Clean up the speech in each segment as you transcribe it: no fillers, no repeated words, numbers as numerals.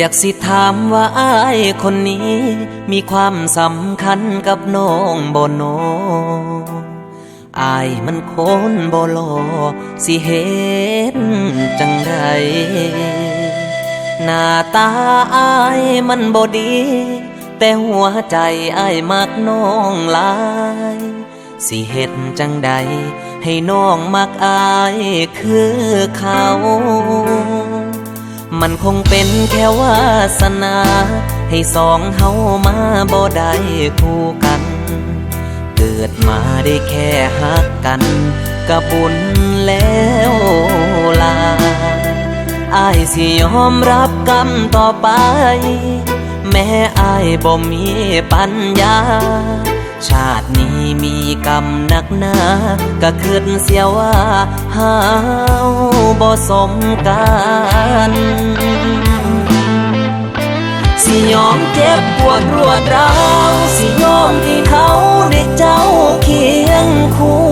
อยากสิถามว่าอ้ายคนนี้มีความสำคัญกับน้องบ่โนอ้ายมันคนบ่หล่อสิเฮ็ดจังใดหน้าตาอ้ายมันบ่ดีแต่หัวใจอ้ายมักน้องหลายสิเฮ็ดจังใดให้น้องมักอ้ายคือเขามันคงเป็นแค่วาสนาให้สองเฮามาบ่ได้คู่กันเกิดมาได้แค่ฮักกันก็บุญแล้วล่ะอ้ายสิยอมรับกรรมต่อไปแม้อ้ายบ่มีปัญญาชาตินี้มีกรรมหนักหนาก็คิดเสียว่าเฮาบ่สมกันสิยอมเจ็บปวดรวดร้าวสิยอมที่เขาได้เจ้าเคียงคู่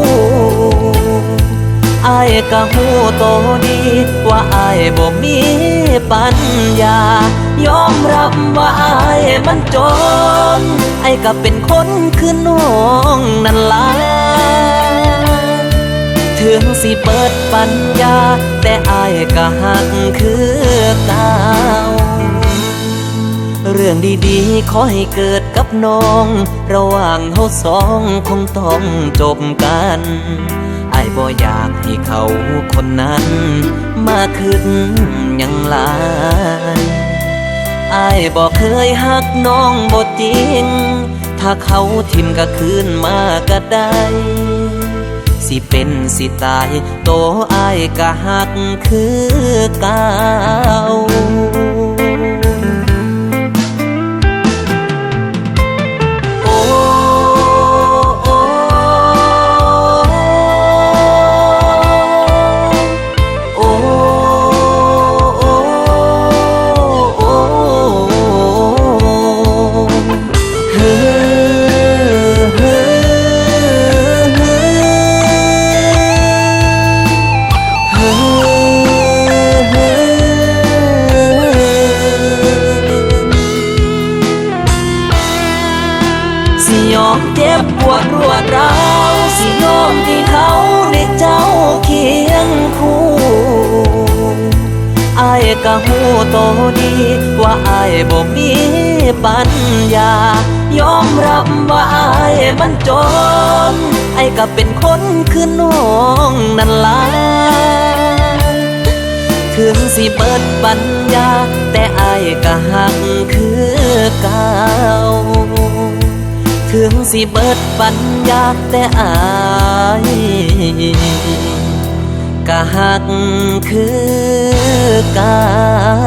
อ้ายก็ฮู้โตดีว่าอ้ายบ่มีปัญญายอมรับว่าอ้ายมันจนอ้ายก็เป็นคนคือน้องนั่นล่ะถึงสิเปิดปัญญาแต่อ้ายก็หักคือเก่าเรื่องดีๆขอให้เกิดกับน้องระหว่างเฮาสองคงต้องจบกันอ้ายบ่อยากให้เขาคนนั้นมาคิดหยังหลายอ้ายบ่เคยหักน้องบ่จริงถ้าเขาทิ่มก็คืนมาก็ได้สิเป็นสิตายโตอ้ายก็หักคือเก่าสิยอมเจ็บปวดรวดร้าวสิยอมที่เขาได้เจ้าเคียงคู่อ้ายก็ฮู้โตดีว่าอ้ายบ่มีปัญญายอมรับว่าอ้ายมันจนอ้ายก็เป็นคนคือน้องนั่นล่ะถึงสิเบิดปัญญาแต่อ้ายก็หักคือเก่าถึงสิเบิดปัญญาแต่อ้ายก็หักคือเก่า